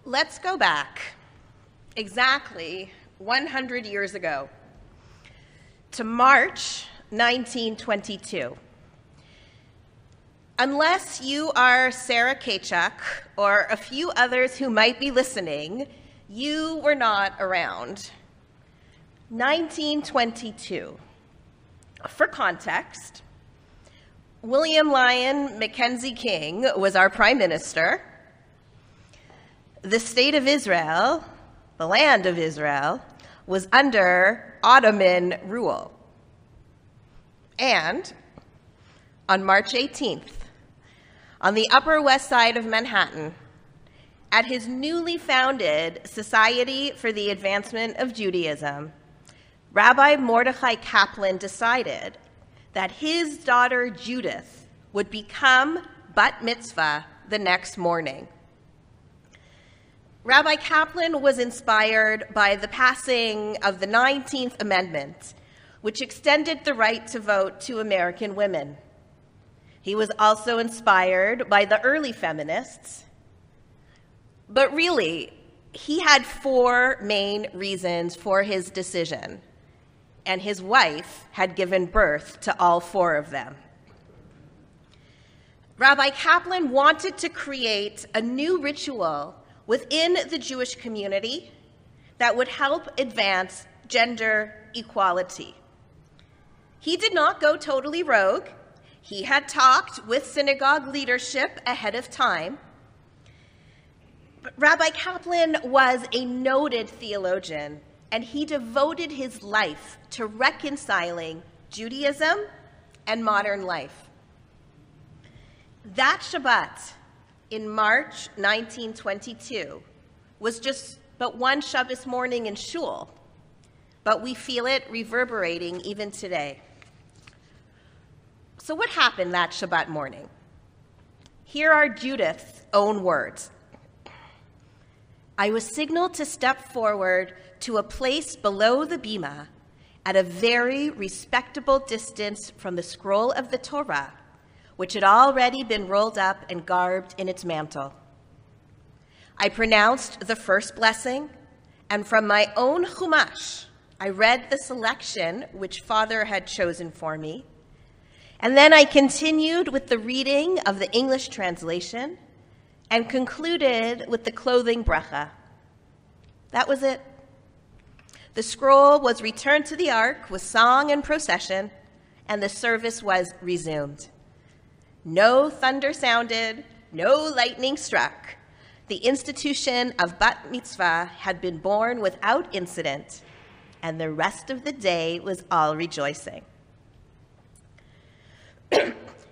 Let's go back exactly 100 years ago to March 1922. Unless you are Sarah Kachuk or a few others who might be listening, you were not around. 1922. For context, William Lyon Mackenzie King was our prime minister. The state of Israel, the land of Israel, was under Ottoman rule. And on March 18th, on the Upper West Side of Manhattan, at his newly founded Society for the Advancement of Judaism, Rabbi Mordechai Kaplan decided that his daughter Judith would become Bat Mitzvah the next morning. Rabbi Kaplan was inspired by the passing of the 19th Amendment, which extended the right to vote to American women. He was also inspired by the early feminists. But really, he had four main reasons for his decision, and his wife had given birth to all four of them. Rabbi Kaplan wanted to create a new ritual within the Jewish community that would help advance gender equality. He did not go totally rogue. He had talked with synagogue leadership ahead of time. But Rabbi Kaplan was a noted theologian, and he devoted his life to reconciling Judaism and modern life. That Shabbat in March 1922 was just but one Shabbos morning in shul, but we feel it reverberating even today. So what happened that Shabbat morning? Here are Judith's own words. I was signaled to step forward to a place below the bima at a very respectable distance from the scroll of the Torah, which had already been rolled up and garbed in its mantle. I pronounced the first blessing, and from my own Chumash, I read the selection which Father had chosen for me, and then I continued with the reading of the English translation and concluded with the clothing bracha. That was it. The scroll was returned to the ark with song and procession, and the service was resumed. No thunder sounded, no lightning struck. The institution of Bat Mitzvah had been born without incident, and the rest of the day was all rejoicing.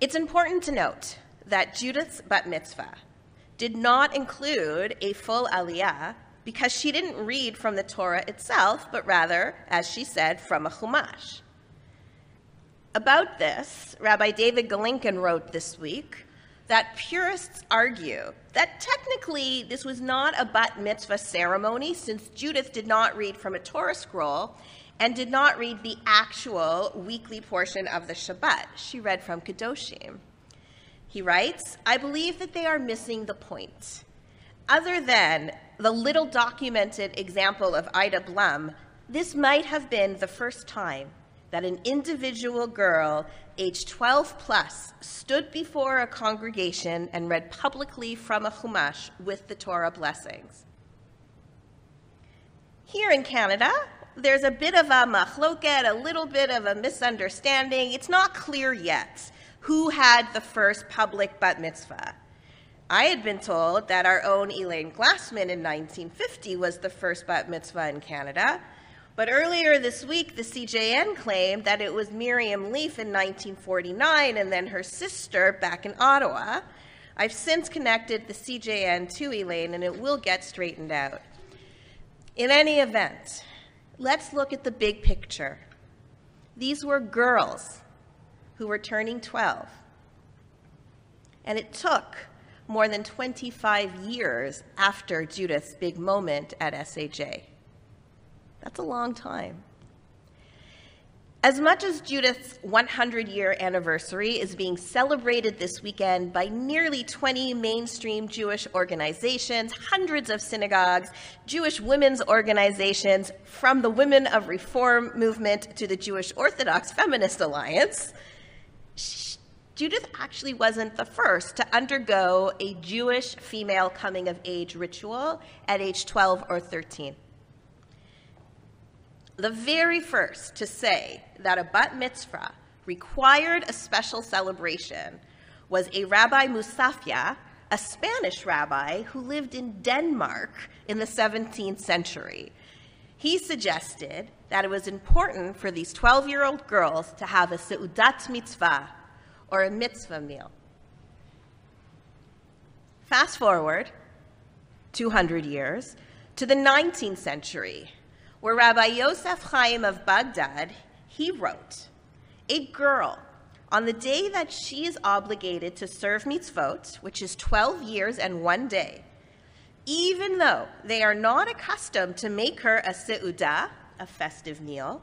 It's important to note that Judith's Bat Mitzvah did not include a full aliyah because she didn't read from the Torah itself, but rather, as she said, from a Chumash. About this, Rabbi David Galinkin wrote this week that purists argue that technically this was not a Bat Mitzvah ceremony since Judith did not read from a Torah scroll and did not read the actual weekly portion of the Shabbat. She read from Kedoshim. He writes, I believe that they are missing the point. Other than the little documented example of Ida Blum, this might have been the first time that an individual girl, age 12 plus, stood before a congregation and read publicly from a Chumash with the Torah blessings. Here in Canada, there's a bit of a machloket, a little bit of a misunderstanding. It's not clear yet who had the first public bat mitzvah. I had been told that our own Elaine Glassman in 1950 was the first bat mitzvah in Canada, but earlier this week, the CJN claimed that it was Miriam Leaf in 1949 and then her sister back in Ottawa. I've since connected the CJN to Elaine, and it will get straightened out. In any event, let's look at the big picture. These were girls who were turning 12. And it took more than 25 years after Judith's big moment at SAJ. That's a long time. As much as Judith's 100-year anniversary is being celebrated this weekend by nearly 20 mainstream Jewish organizations, hundreds of synagogues, Jewish women's organizations, from the Women of Reform movement to the Jewish Orthodox Feminist Alliance, Judith actually wasn't the first to undergo a Jewish female coming-of-age ritual at age 12 or 13. The very first to say that a bat mitzvah required a special celebration was a Rabbi Musafia, a Spanish rabbi who lived in Denmark in the 17th century. He suggested that it was important for these 12-year-old girls to have a seudat mitzvah, or a mitzvah meal. Fast forward 200 years to the 19th century, where Rabbi Yosef Chaim of Baghdad, he wrote, "A girl, on the day that she is obligated to serve mitzvot, which is 12 years and 1 day, even though they are not accustomed to make her a seudah, a festive meal,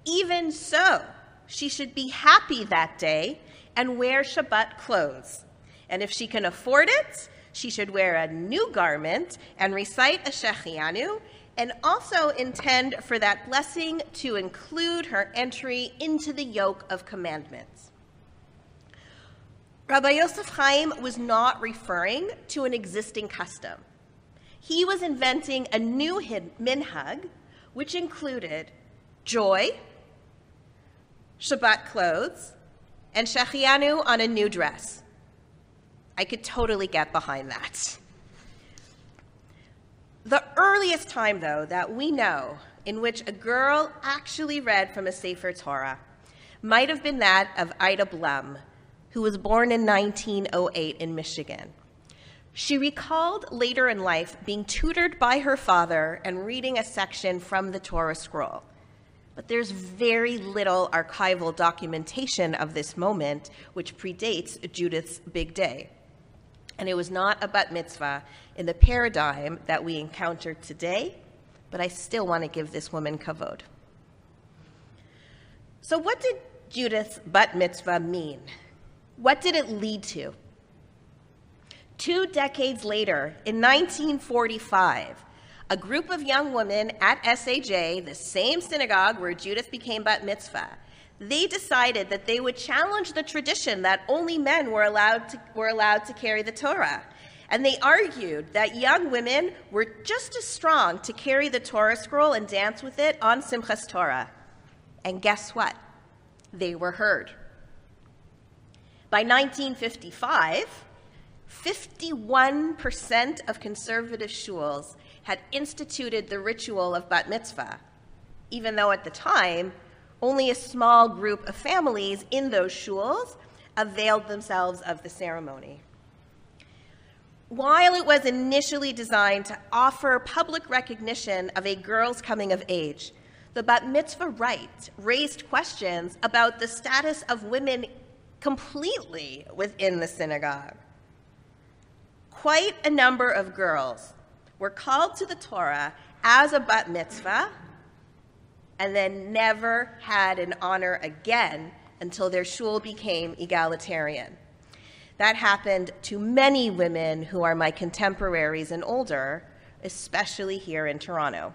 even so, she should be happy that day and wear Shabbat clothes. And if she can afford it, she should wear a new garment and recite a Shechianu, and also intend for that blessing to include her entry into the yoke of commandments." Rabbi Yosef Chaim was not referring to an existing custom. He was inventing a new minhag, which included joy, Shabbat clothes, and Shechianu on a new dress. I could totally get behind that. The earliest time, though, that we know in which a girl actually read from a Sefer Torah might have been that of Ida Blum, who was born in 1908 in Michigan. She recalled later in life being tutored by her father and reading a section from the Torah scroll. But there's very little archival documentation of this moment, which predates Judith's big day. And it was not a bat mitzvah in the paradigm that we encounter today, but I still want to give this woman kavod. So what did Judith's bat mitzvah mean? What did it lead to? 2 decades later, in 1945, a group of young women at SAJ, the same synagogue where Judith became bat mitzvah, they decided that they would challenge the tradition that only men were allowed to carry the Torah. And they argued that young women were just as strong to carry the Torah scroll and dance with it on Simchas Torah. And guess what? They were heard. By 1955, 51% of conservative shuls had instituted the ritual of bat mitzvah, even though at the time, only a small group of families in those shuls availed themselves of the ceremony. While it was initially designed to offer public recognition of a girl's coming of age, the bat mitzvah rite raised questions about the status of women completely within the synagogue. Quite a number of girls were called to the Torah as a bat mitzvah and then never had an honor again until their shul became egalitarian. That happened to many women who are my contemporaries and older, especially here in Toronto.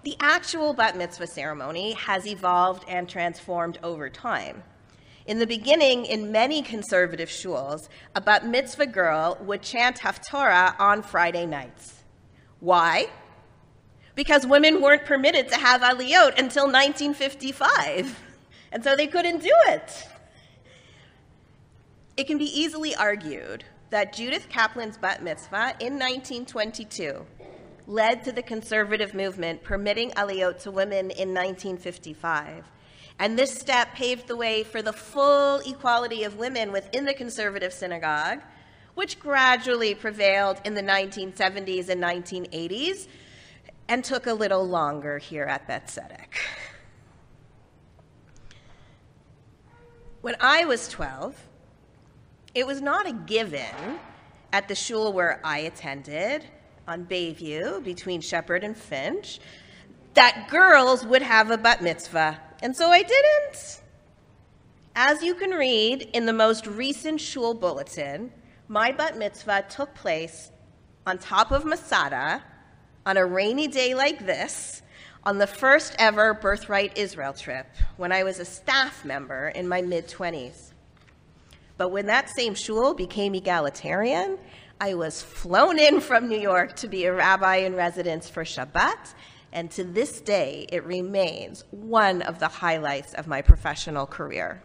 The actual bat mitzvah ceremony has evolved and transformed over time. In the beginning, in many conservative shuls, a bat mitzvah girl would chant Haftorah on Friday nights. Why? Because women weren't permitted to have aliyot until 1955, and so they couldn't do it. It can be easily argued that Judith Kaplan's bat mitzvah in 1922 led to the conservative movement permitting aliyot to women in 1955. And this step paved the way for the full equality of women within the conservative synagogue, which gradually prevailed in the 1970s and 1980s, and took a little longer here at Beth Tzedec. When I was 12, it was not a given at the shul where I attended on Bayview between Shepherd and Finch that girls would have a bat mitzvah, and so I didn't. As you can read in the most recent shul bulletin, my bat mitzvah took place on top of Masada on a rainy day like this on the first ever Birthright Israel trip when I was a staff member in my mid-20s. But when that same shul became egalitarian, I was flown in from New York to be a rabbi in residence for Shabbat, and to this day, it remains one of the highlights of my professional career.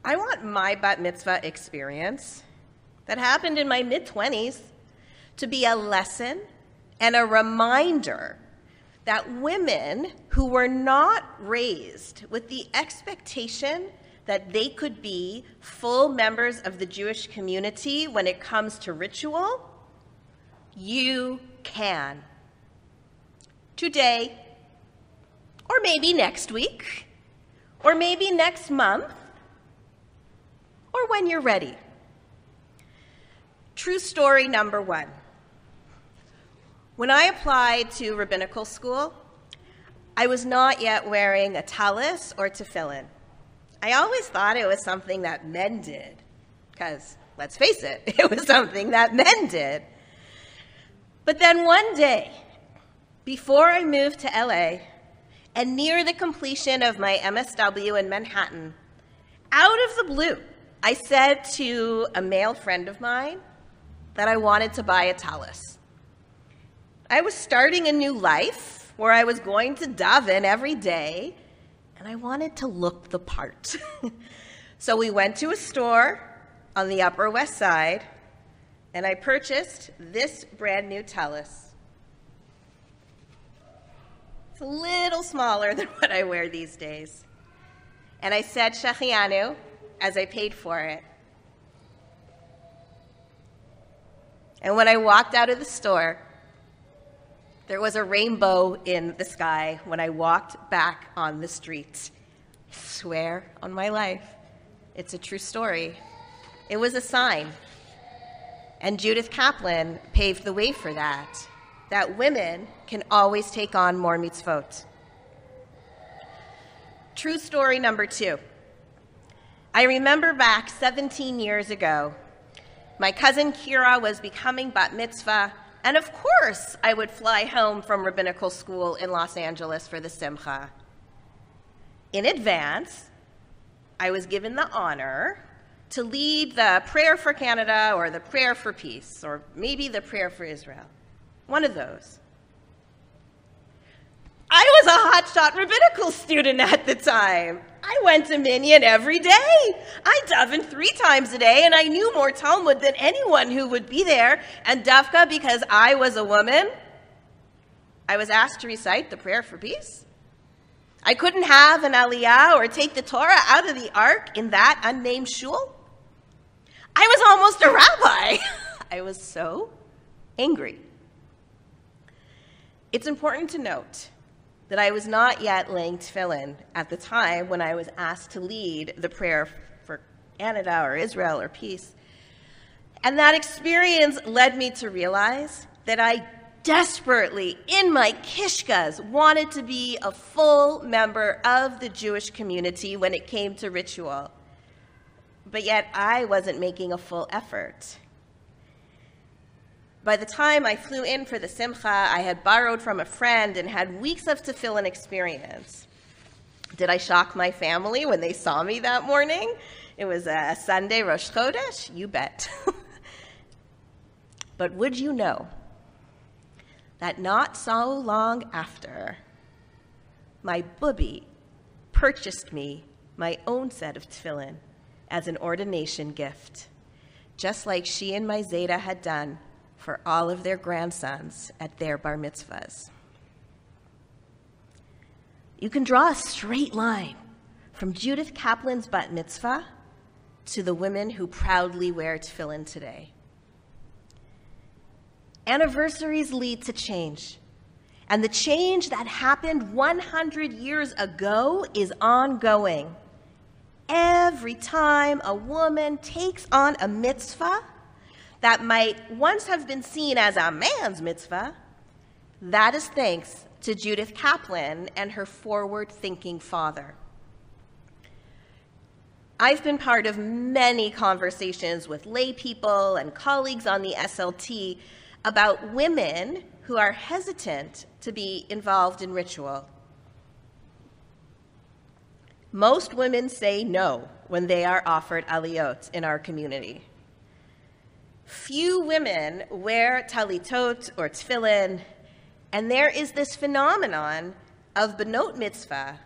I want my bat mitzvah experience that happened in my mid-20s to be a lesson and a reminder that women who were not raised with the expectation that they could be full members of the Jewish community when it comes to ritual, you can. Today, or maybe next week, or maybe next month, or when you're ready. True story number one. When I applied to rabbinical school, I was not yet wearing a tallis or tefillin. I always thought it was something that men did, because, let's face it, it was something that men did. But then one day, before I moved to LA, and near the completion of my MSW in Manhattan, out of the blue, I said to a male friend of mine that I wanted to buy a tallis. I was starting a new life where I was going to daven every day, and I wanted to look the part. So we went to a store on the Upper West Side, and I purchased this brand new tallis. It's a little smaller than what I wear these days. And I said Shechianu as I paid for it. And when I walked out of the store, there was a rainbow in the sky when I walked back on the street. I swear on my life, it's a true story. It was a sign. And Judith Kaplan paved the way for that women can always take on more mitzvot. True story number two. I remember back 17 years ago, my cousin Kira was becoming bat mitzvah, and of course I would fly home from rabbinical school in Los Angeles for the simcha. In advance, I was given the honor to lead the prayer for Canada or the prayer for peace, or maybe the prayer for Israel. One of those. I was a hotshot rabbinical student at the time. I went to Minyan every day. I davened 3 times a day, and I knew more Talmud than anyone who would be there. And dafka, because I was a woman, I was asked to recite the prayer for peace. I couldn't have an aliyah or take the Torah out of the ark in that unnamed shul. I was almost a rabbi. I was so angry. It's important to note that I was not yet laying tefillin at the time when I was asked to lead the prayer for Canada or Israel or peace. And that experience led me to realize that I desperately, in my kishkas, wanted to be a full member of the Jewish community when it came to ritual. But yet I wasn't making a full effort. By the time I flew in for the simcha, I had borrowed from a friend and had weeks of tefillin experience. Did I shock my family when they saw me that morning? It was a Sunday, Rosh Chodesh? You bet. But would you know that not so long after, my bubby purchased me my own set of tefillin as an ordination gift, just like she and my Zeta had done for all of their grandsons at their bar mitzvahs. You can draw a straight line from Judith Kaplan's bat mitzvah to the women who proudly wear tefillin today. Anniversaries lead to change, and the change that happened 100 years ago is ongoing. Every time a woman takes on a mitzvah that might once have been seen as a man's mitzvah, That is thanks to Judith Kaplan and her forward-thinking father. I've been part of many conversations with lay people and colleagues on the SLT about women who are hesitant to be involved in ritual. Most women say no when they are offered aliyot in our community. Few women wear talitot or tefillin, and there is this phenomenon of benot mitzvah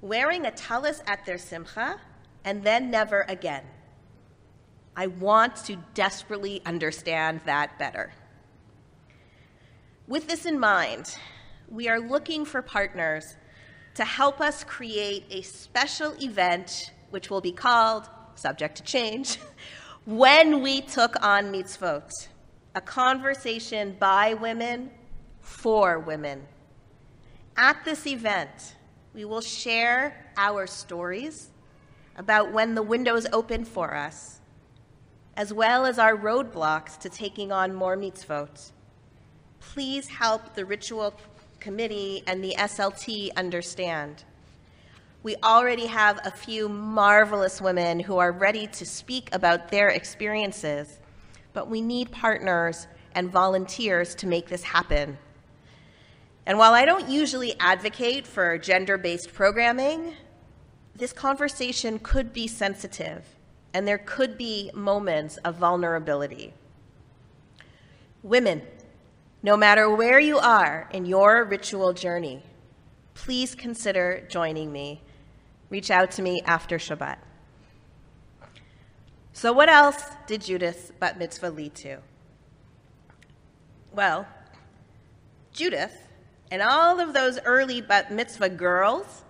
wearing a talis at their simcha and then never again. I want to desperately understand that better. With this in mind, we are looking for partners to help us create a special event, which will be called, subject to change, When We Took on Mitzvot, a conversation by women for women. At this event, we will share our stories about when the windows opened for us, as well as our roadblocks to taking on more mitzvot. Please help the Ritual Committee and the SLT understand. We already have a few marvelous women who are ready to speak about their experiences, but we need partners and volunteers to make this happen. And while I don't usually advocate for gender-based programming, this conversation could be sensitive, and there could be moments of vulnerability. Women, no matter where you are in your ritual journey, please consider joining me. Reach out to me after Shabbat. So what else did Judith's bat mitzvah lead to? Well, Judith and all of those early bat mitzvah girls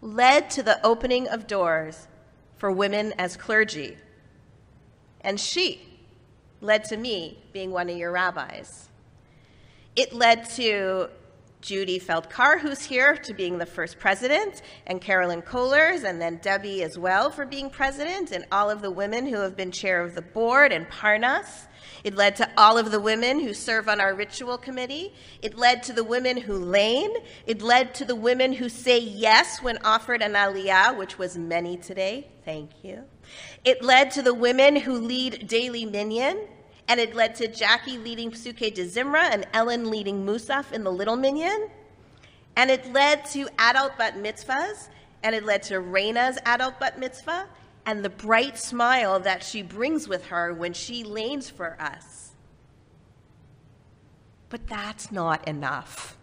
led to the opening of doors for women as clergy. And she led to me being one of your rabbis. It led to Judy Feldkar, who's here, to being the first president, and Carolyn Kohlers, and then Debbie as well for being president, and all of the women who have been chair of the board, and Parnas. It led to all of the women who serve on our ritual committee. It led to the women who lane. It led to the women who say yes when offered an aliyah, which was many today. Thank you. It led to the women who lead daily minyan. And it led to Jackie leading Psuke de Zimra and Ellen leading Musaf in the Little Minyan. And it led to adult bat mitzvahs, and it led to Reina's adult bat mitzvah, and the bright smile that she brings with her when she lanes for us. But that's not enough.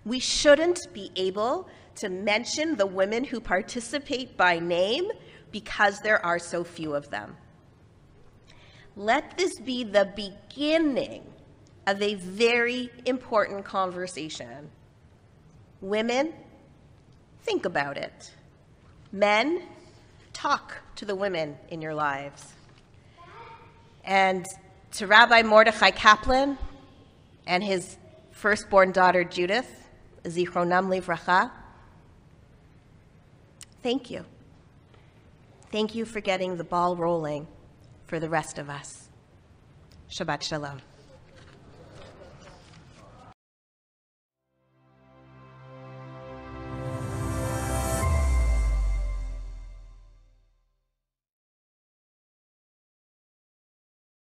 We shouldn't be able to mention the women who participate by name because there are so few of them. Let this be the beginning of a very important conversation. Women, think about it. Men, talk to the women in your lives. And to Rabbi Mordechai Kaplan and his firstborn daughter Judith, Zichronam Livracha, thank you. Thank you for getting the ball rolling for the rest of us. Shabbat Shalom.